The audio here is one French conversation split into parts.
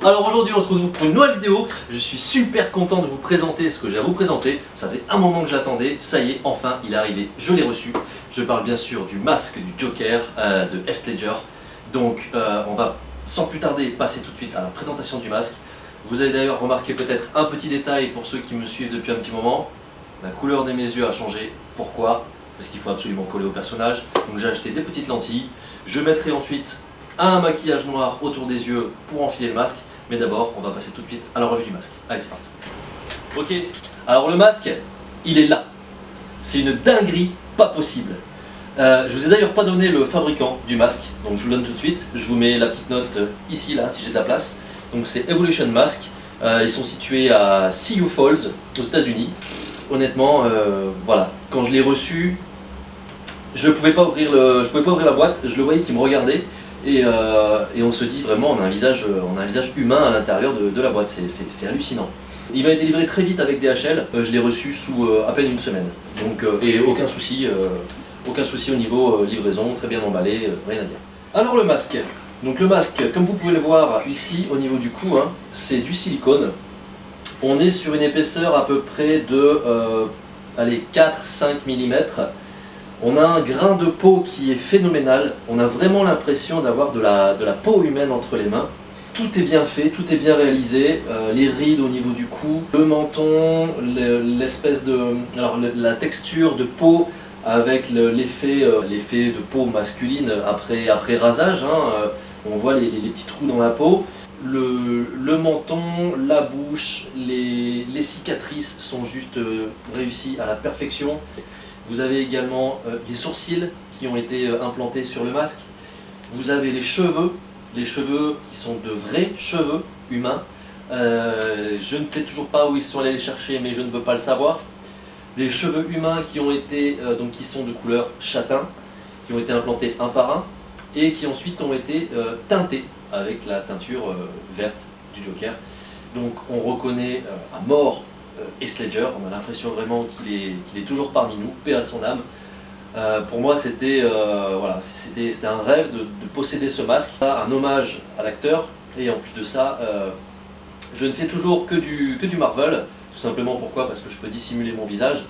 Alors aujourd'hui on se retrouve pour une nouvelle vidéo. Je suis super content de vous présenter ce que j'ai à vous présenter. Ça faisait un moment que j'attendais, ça y est, enfin il est arrivé, je l'ai reçu. Je parle bien sûr du masque du Joker de Heath Ledger. Donc on va sans plus tarder passer tout de suite à la présentation du masque. Vous avez d'ailleurs remarqué peut-être un petit détail pour ceux qui me suivent depuis un petit moment. La couleur de mes yeux a changé. Pourquoi? Parce qu'il faut absolument coller au personnage. Donc j'ai acheté des petites lentilles. Je mettrai ensuite un maquillage noir autour des yeux pour enfiler le masque. Mais d'abord, on va passer tout de suite à la revue du masque. Allez, c'est parti. Ok, alors le masque, il est là. C'est une dinguerie pas possible. Je vous ai d'ailleurs pas donné le fabricant du masque, donc je vous le donne tout de suite. Je vous mets la petite note ici, là, si j'ai de la place. Donc c'est Evolution Mask. Ils sont situés à Sioux Falls, aux États-Unis. Honnêtement, voilà, quand je l'ai reçu, je pouvais pas ouvrir la boîte. Je le voyais qui me regardait. Et on se dit vraiment, on a un visage humain à l'intérieur de la boîte, c'est hallucinant. Il m'a été livré très vite avec DHL, je l'ai reçu sous à peine une semaine. Donc, et aucun souci au niveau livraison, très bien emballé, rien à dire. Alors le masque, donc le masque, comme vous pouvez le voir ici au niveau du cou, hein, c'est du silicone. On est sur une épaisseur à peu près de 4-5 mm. On a un grain de peau qui est phénoménal, on a vraiment l'impression d'avoir de la peau humaine entre les mains. Tout est bien fait, tout est bien réalisé, les rides au niveau du cou, le menton, l'espèce de... alors la texture de peau avec l'effet de peau masculine après rasage, hein, on voit les petits trous dans la peau. Le menton, la bouche, les cicatrices sont juste réussies à la perfection. Vous avez également les sourcils qui ont été implantés sur le masque. Vous avez les cheveux qui sont de vrais cheveux humains. Je ne sais toujours pas où ils sont allés les chercher, mais je ne veux pas le savoir. Des cheveux humains qui ont été, qui sont de couleur châtain, qui ont été implantés un par un, et qui ensuite ont été teintés avec la teinture verte du Joker. Donc on reconnaît à mort Heath Ledger, on a l'impression vraiment qu'il est toujours parmi nous, paix à son âme. Pour moi c'était voilà, c'était un rêve de posséder ce masque, un hommage à l'acteur, et en plus de ça, je ne fais toujours que du Marvel, tout simplement pourquoi? Parce que je peux dissimuler mon visage,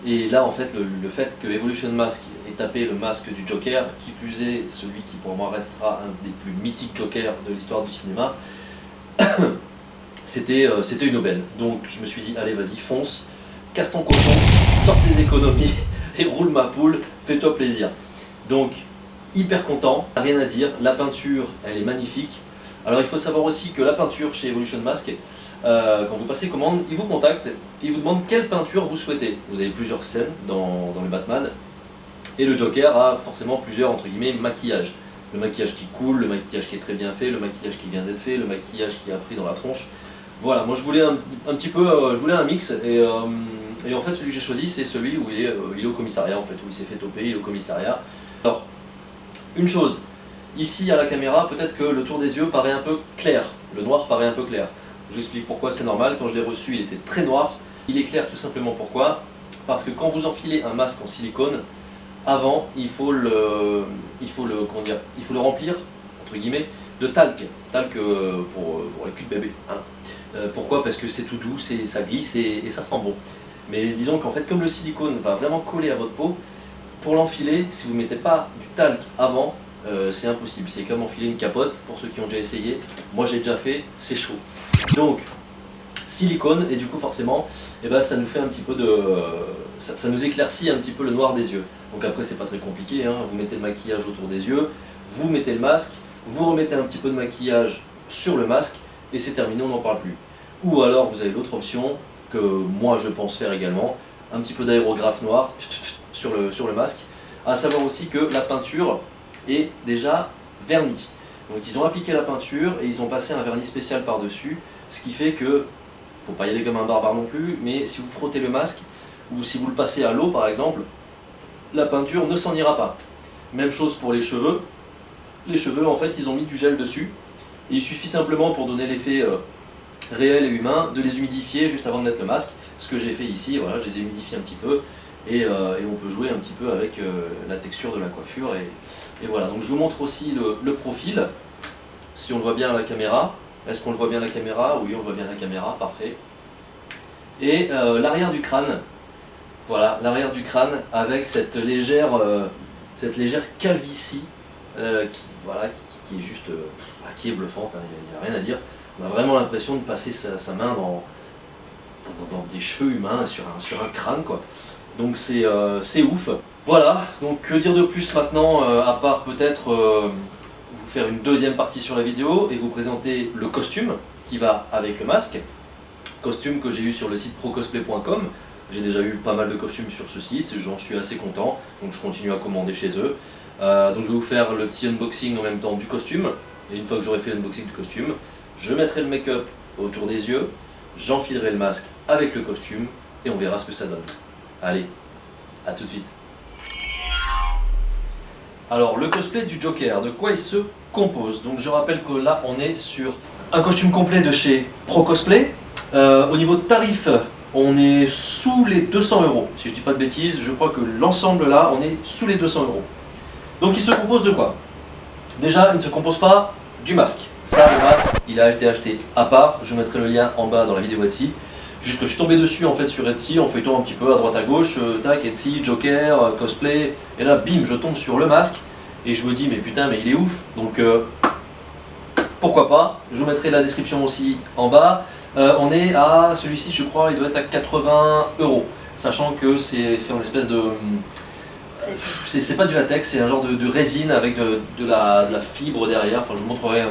et là en fait le fait que Evolution Mask ait tapé le masque du Joker, qui plus est celui qui pour moi restera un des plus mythiques Jokers de l'histoire du cinéma, c'était une aubaine. Donc je me suis dit, allez vas-y, fonce, casse ton cochon, sors tes économies et roule ma poule, fais-toi plaisir. Donc hyper content, rien à dire, la peinture elle est magnifique. Alors il faut savoir aussi que la peinture chez Evolution Mask, quand vous passez commande, ils vous contactent, ils vous demandent quelle peinture vous souhaitez. Vous avez plusieurs scènes dans le Batman, et le Joker a forcément plusieurs entre guillemets maquillages. Le maquillage qui coule, le maquillage qui est très bien fait, le maquillage qui vient d'être fait, le maquillage qui a pris dans la tronche. Voilà, moi je voulais un petit peu, je voulais un mix, et en fait celui que j'ai choisi c'est celui où il est au commissariat en fait, où il s'est fait toper, il est au commissariat. Alors, une chose, ici à la caméra, peut-être que le tour des yeux paraît un peu clair, le noir paraît un peu clair. Je vous explique pourquoi, c'est normal, quand je l'ai reçu il était très noir. Il est clair tout simplement pourquoi? Parce que quand vous enfilez un masque en silicone, avant il faut le remplir, entre guillemets, de talc pour les culs de bébé. Hein. Pourquoi? Parce que c'est tout doux, ça glisse et ça sent bon. Mais disons qu'en fait, comme le silicone va vraiment coller à votre peau, pour l'enfiler, si vous ne mettez pas du talc avant, c'est impossible. C'est comme enfiler une capote, pour ceux qui ont déjà essayé. Moi j'ai déjà fait, c'est chaud. Donc, silicone, et du coup forcément, eh ben, ça nous fait un petit peu de... ça nous éclaircit un petit peu le noir des yeux. Donc après c'est pas très compliqué, hein. Vous mettez le maquillage autour des yeux, vous mettez le masque, vous remettez un petit peu de maquillage sur le masque, et c'est terminé, on n'en parle plus. Ou alors vous avez l'autre option, que moi je pense faire également, un petit peu d'aérographe noir sur le masque, à savoir aussi que la peinture est déjà vernie. Donc ils ont appliqué la peinture et ils ont passé un vernis spécial par-dessus, ce qui fait que, faut pas y aller comme un barbare non plus, mais si vous frottez le masque, ou si vous le passez à l'eau par exemple, la peinture ne s'en ira pas. Même chose pour les cheveux. Les cheveux en fait ils ont mis du gel dessus, et il suffit simplement pour donner l'effet réel et humain de les humidifier juste avant de mettre le masque, ce que j'ai fait ici, voilà, je les ai humidifiés un petit peu, et on peut jouer un petit peu avec la texture de la coiffure, et voilà. Donc je vous montre aussi le profil, si on le voit bien à la caméra. Est-ce qu'on le voit bien la caméra? Oui, on voit bien la caméra, parfait. Et l'arrière du crâne, voilà, l'arrière du crâne avec cette légère calvitie voilà, qui est juste qui est bluffante, il n'y a rien à dire. On a vraiment l'impression de passer sa main dans des cheveux humains, sur un crâne, quoi. Donc c'est ouf. Voilà, donc que dire de plus maintenant, à part peut-être vous faire une deuxième partie sur la vidéo et vous présenter le costume qui va avec le masque. Costume que j'ai eu sur le site procosplay.com. J'ai déjà eu pas mal de costumes sur ce site, j'en suis assez content, donc je continue à commander chez eux. Donc je vais vous faire le petit unboxing en même temps du costume, et une fois que j'aurai fait l'unboxing du costume, je mettrai le make-up autour des yeux, j'enfilerai le masque avec le costume, et on verra ce que ça donne. Allez, à tout de suite. Alors le cosplay du Joker, de quoi il se compose? Donc je rappelle que là on est sur un costume complet de chez Procosplay. Au niveau de tarif, on est sous les 200 €. Si je dis pas de bêtises, je crois que l'ensemble là, on est sous les 200 €. Donc il se compose de quoi? Déjà, il ne se compose pas du masque. Ça, le masque, il a été acheté à part. Je mettrai le lien en bas dans la vidéo Etsy. Juste que je suis tombé dessus en fait sur Etsy, en feuilletant un petit peu à droite à gauche, tac, Etsy, Joker, cosplay, et là, bim, je tombe sur le masque, et je me dis, mais putain, mais il est ouf. Donc pourquoi pas, je vous mettrai la description aussi en bas. On est à, celui-ci je crois, il doit être à 80 €, sachant que c'est fait en espèce de... C'est pas du latex, c'est un genre de résine avec de la fibre derrière, enfin je vous montrerai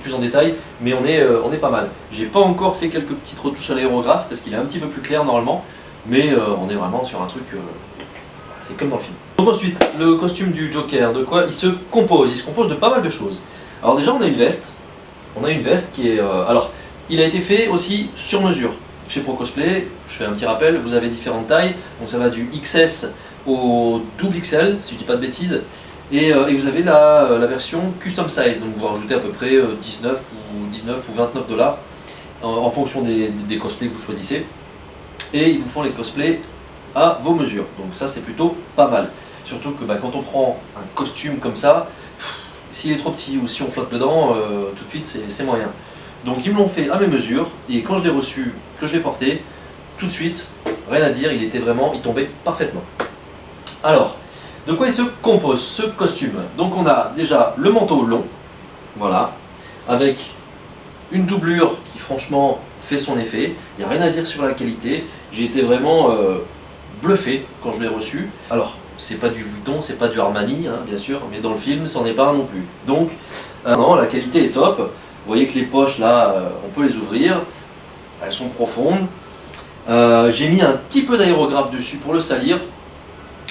plus en détail, mais on est pas mal. J'ai pas encore fait quelques petites retouches à l'aérographe, parce qu'il est un petit peu plus clair normalement, mais on est vraiment sur un truc, c'est comme dans le film. Donc ensuite, le costume du Joker, de quoi il se compose? Il se compose de pas mal de choses. Alors déjà on a une veste. On a une veste qui est... alors, il a été fait aussi sur mesure. Chez Procosplay, je fais un petit rappel, vous avez différentes tailles. Donc ça va du XS au double XL, si je dis pas de bêtises. Et vous avez la version custom size. Donc vous rajoutez à peu près 19 ou 29 $ en fonction des cosplays que vous choisissez. Et ils vous font les cosplays à vos mesures. Donc ça c'est plutôt pas mal. Surtout que quand on prend un costume comme ça, s'il est trop petit ou si on flotte dedans, tout de suite c'est moyen. Donc ils me l'ont fait à mes mesures, et quand je l'ai reçu, que je l'ai porté, tout de suite, rien à dire, il tombait parfaitement. Alors, de quoi il se compose ce costume? Donc on a déjà le manteau long, voilà, avec une doublure qui franchement fait son effet, il n'y a rien à dire sur la qualité, j'ai été vraiment bluffé quand je l'ai reçu. Alors, c'est pas du Vuitton, c'est pas du Armani, hein, bien sûr, mais dans le film, c'en est pas un non plus. Donc, non, la qualité est top. Vous voyez que les poches, là, on peut les ouvrir. Elles sont profondes. J'ai mis un petit peu d'aérographe dessus pour le salir.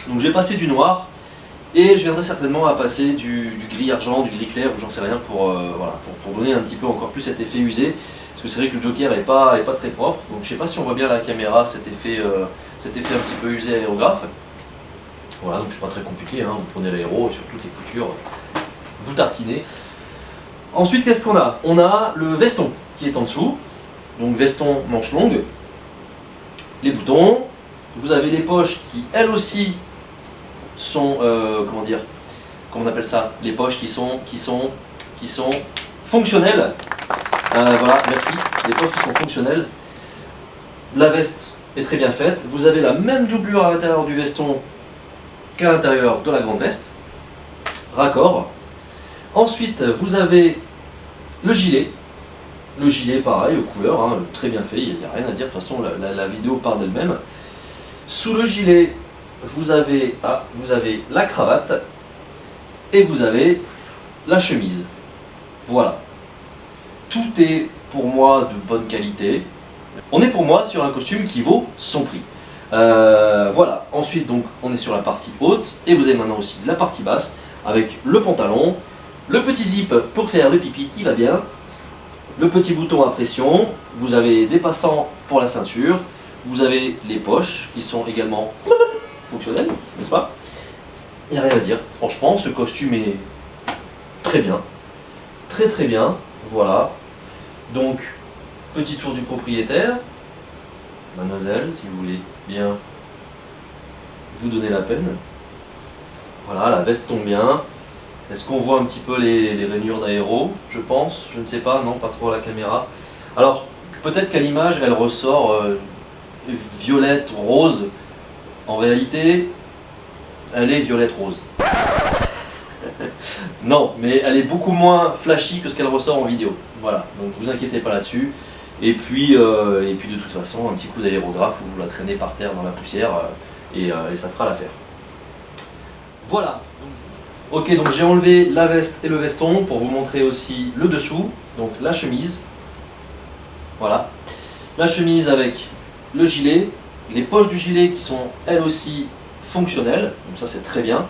Donc j'ai passé du noir. Et je viendrai certainement à passer du gris argent, du gris clair, ou j'en sais rien, voilà, pour donner un petit peu encore plus cet effet usé. Parce que c'est vrai que le Joker est pas très propre. Donc je sais pas si on voit bien à la caméra cet effet un petit peu usé aérographe. Voilà, donc c'est pas très compliqué, hein. Vous prenez l'aéro et sur toutes les coutures, vous tartinez. Ensuite, qu'est-ce qu'on a? On a le veston qui est en dessous, donc veston manche longue, les boutons, vous avez les poches qui elles aussi sont, comment on appelle ça? Les poches qui sont fonctionnelles, voilà, merci, les poches qui sont fonctionnelles. La veste est très bien faite, vous avez la même doublure à l'intérieur du veston qu'à l'intérieur de la grande veste, raccord. Ensuite, vous avez le gilet pareil, aux couleurs, hein, très bien fait, il n'y a rien à dire, de toute façon la vidéo parle d'elle-même. Sous le gilet, vous avez la cravate et vous avez la chemise. Voilà. Tout est pour moi de bonne qualité. On est pour moi sur un costume qui vaut son prix. Voilà, ensuite donc on est sur la partie haute et vous avez maintenant aussi la partie basse avec le pantalon, le petit zip pour faire le pipi qui va bien, le petit bouton à pression, vous avez des passants pour la ceinture, vous avez les poches qui sont également fonctionnelles, n'est-ce pas? Il n'y a rien à dire, franchement ce costume est très bien, très bien, voilà. Donc petit tour du propriétaire, mademoiselle, si vous voulez bien vous donner la peine. Voilà, la veste tombe bien. Est-ce qu'on voit un petit peu les rainures d'aéro? Je pense, je ne sais pas, non, pas trop à la caméra. Alors, peut-être qu'à l'image, elle ressort violette, rose. En réalité, elle est violette rose. Non, mais elle est beaucoup moins flashy que ce qu'elle ressort en vidéo. Voilà, donc vous inquiétez pas là-dessus. Et puis de toute façon, un petit coup d'aérographe où vous la traînez par terre dans la poussière et ça fera l'affaire. Voilà. Ok, donc j'ai enlevé la veste et le veston pour vous montrer aussi le dessous. Donc la chemise. Voilà. La chemise avec le gilet. Les poches du gilet qui sont elles aussi fonctionnelles. Donc ça c'est très bien.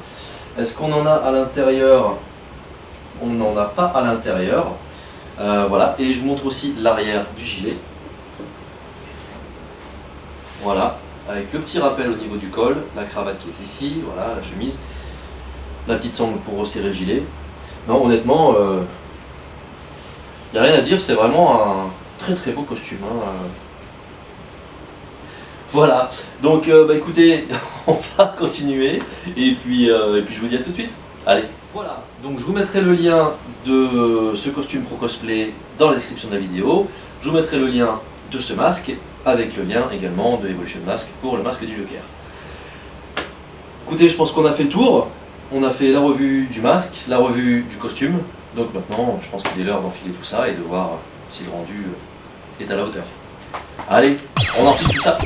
Est-ce qu'on en a à l'intérieur? On n'en a pas à l'intérieur. Voilà, et je vous montre aussi l'arrière du gilet. Voilà, avec le petit rappel au niveau du col, la cravate qui est ici, voilà, la chemise, la petite sangle pour resserrer le gilet. Non, honnêtement, il n'y a rien à dire, c'est vraiment un très très beau costume. Hein. Voilà, donc écoutez, on va continuer, et puis je vous dis à tout de suite. Allez, voilà, donc je vous mettrai le lien de ce costume Pro Cosplay dans la description de la vidéo. Je vous mettrai le lien de ce masque, avec le lien également de Evolution Mask pour le masque du Joker. Écoutez, je pense qu'on a fait le tour. On a fait la revue du masque, la revue du costume. Donc maintenant, je pense qu'il est l'heure d'enfiler tout ça et de voir si le rendu est à la hauteur. Allez, on enfile tout ça.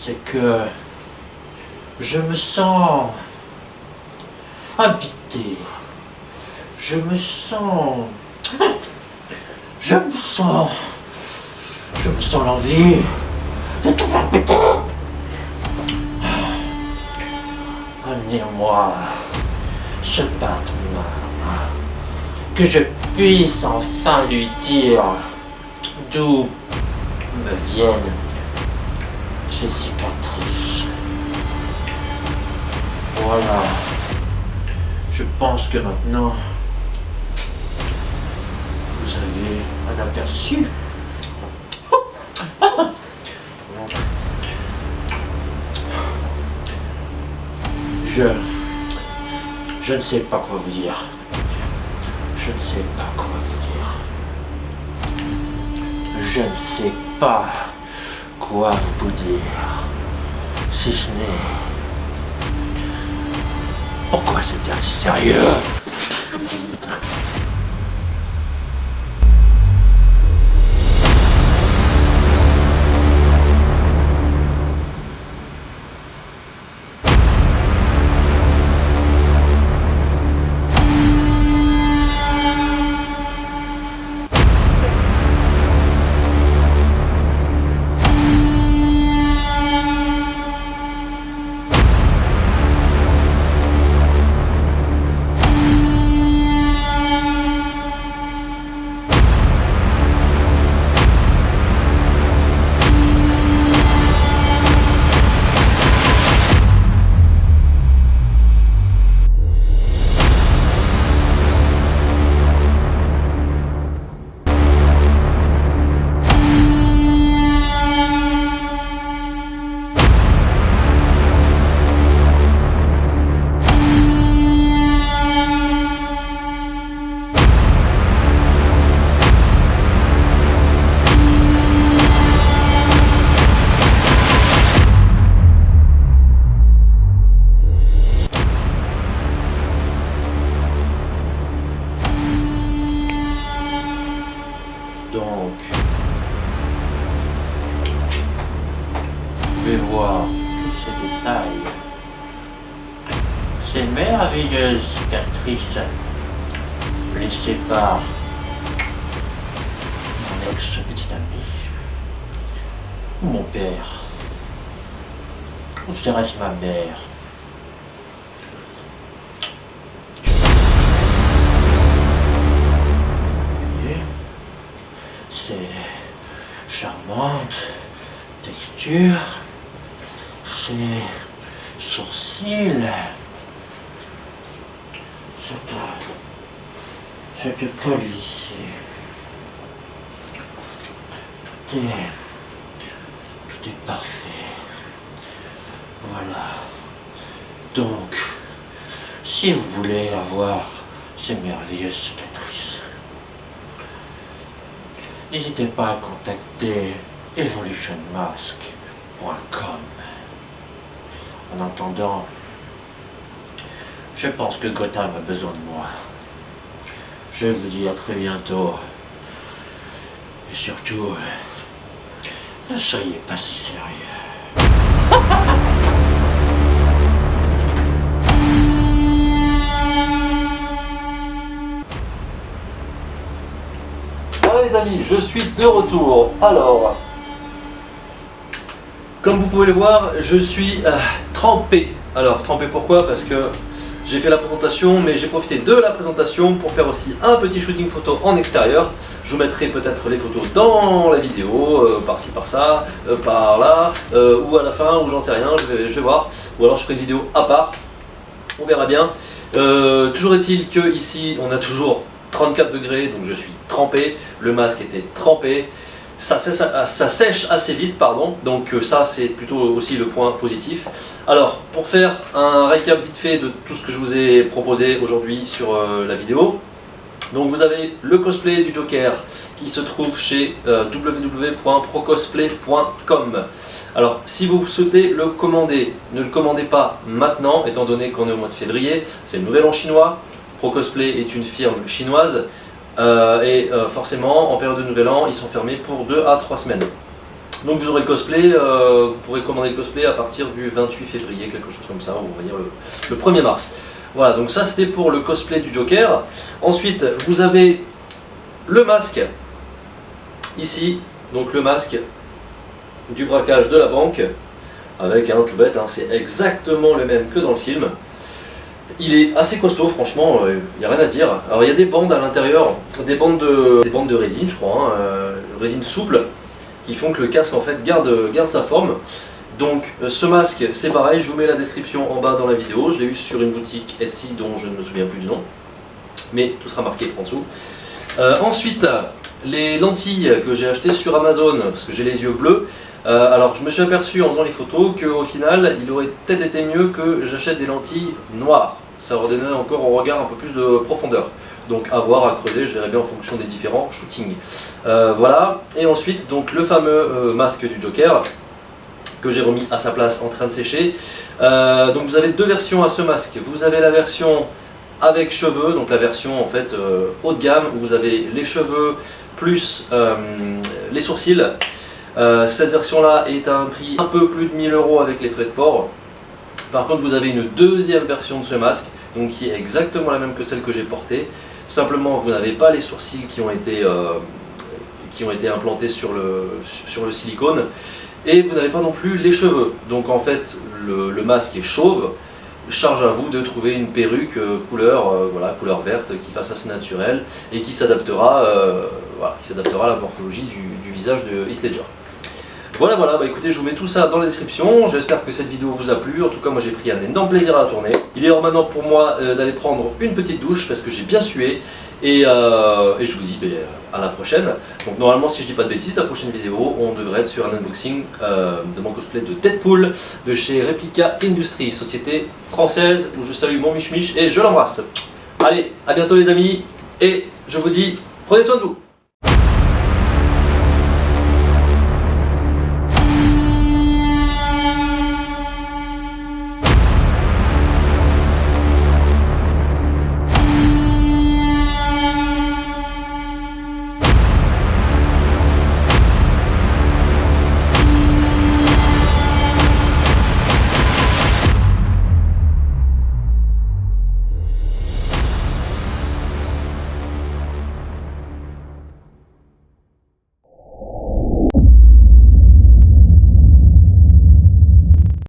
C'est que je me sens habité, je me sens l'envie de tout faire péter. Amenez-moi ce Batman, que je puisse enfin lui dire d'où me viennent ces cicatrices. Voilà. Je pense que maintenant, vous avez un aperçu. Je ne sais pas quoi vous dire. Je ne sais pas quoi vous dire. Je ne sais pas quoi vous dire, si ce n'est... Pourquoi c'est bien si sérieux? Donc, vous pouvez voir tous ces détails, ces merveilleuses cicatrices laissées par mon ex-petit ami, ou mon père, ou serait-ce ma mère. sur ses sourcils. Cette poil ici. Tout est parfait. Voilà. Donc, si vous voulez avoir ces merveilleuses cicatrices, n'hésitez pas à contacter evolutionmask.com. En attendant, je pense que Gotham a besoin de moi. Je vous dis à très bientôt. Et surtout, ne soyez pas si sérieux. Voilà les amis, je suis de retour. Alors, comme vous pouvez le voir, je suis trempé. Alors, trempé pourquoi? Parce que j'ai fait la présentation, mais j'ai profité de la présentation pour faire aussi un petit shooting photo en extérieur. Je vous mettrai peut-être les photos dans la vidéo, par-ci, par-ça, par-là, ou à la fin, ou j'en sais rien, je vais voir. Ou alors je ferai une vidéo à part, on verra bien. Toujours est-il que ici, on a toujours 34 degrés, donc je suis trempé, le masque était trempé. Ça sèche assez vite, pardon, donc ça c'est plutôt aussi le point positif. Alors, pour faire un récap vite fait de tout ce que je vous ai proposé aujourd'hui sur la vidéo, donc vous avez le cosplay du Joker qui se trouve chez www.procosplay.com. Alors, si vous souhaitez le commander, ne le commandez pas maintenant, étant donné qu'on est au mois de février, c'est le nouvel an chinois. Procosplay est une firme chinoise. Forcément en période de nouvel an ils sont fermés pour 2 à 3 semaines. Donc vous aurez le cosplay, vous pourrez commander le cosplay à partir du 28 février, quelque chose comme ça, on va dire le 1er mars. Voilà, donc ça c'était pour le cosplay du Joker. Ensuite vous avez le masque ici, donc le masque du braquage de la banque avec un tout bête, hein, c'est exactement le même que dans le film. Il est assez costaud, franchement, il n'y a rien à dire. Alors il y a des bandes à l'intérieur, des bandes de résine, je crois, résine souple, qui font que le casque en fait garde sa forme. Donc ce masque, c'est pareil, je vous mets la description en bas dans la vidéo. Je l'ai eu sur une boutique Etsy dont je ne me souviens plus du nom, mais tout sera marqué en dessous. Ensuite, les lentilles que j'ai achetées sur Amazon, parce que j'ai les yeux bleus. Alors je me suis aperçu en faisant les photos qu'au final, il aurait peut-être été mieux que j'achète des lentilles noires. Ça aurait donné encore au regard un peu plus de profondeur. Donc à voir, à creuser, je verrai bien en fonction des différents shootings. Voilà, et ensuite donc le fameux masque du Joker que j'ai remis à sa place en train de sécher. Donc vous avez deux versions à ce masque. Vous avez la version avec cheveux, donc la version en fait haut de gamme, où vous avez les cheveux plus les sourcils. Cette version là est à un prix un peu plus de 1000 € avec les frais de port. Par contre vous avez une deuxième version de ce masque, donc qui est exactement la même que celle que j'ai portée. Simplement vous n'avez pas les sourcils qui ont été implantés sur le silicone. Et vous n'avez pas non plus les cheveux. Donc en fait le masque est chauve. Charge à vous de trouver une perruque couleur verte qui fasse assez naturelle et qui s'adaptera à la morphologie du visage de Heath Ledger. Voilà, bah écoutez, je vous mets tout ça dans la description. J'espère que cette vidéo vous a plu. En tout cas, moi j'ai pris un énorme plaisir à la tourner. Il est l'heure maintenant pour moi d'aller prendre une petite douche parce que j'ai bien sué. Et je vous dis à la prochaine. Donc normalement, si je dis pas de bêtises, la prochaine vidéo, on devrait être sur un unboxing de mon cosplay de Deadpool de chez Replica Industries, société française où je salue mon Mich Mich et je l'embrasse. Allez, à bientôt les amis et je vous dis, prenez soin de vous.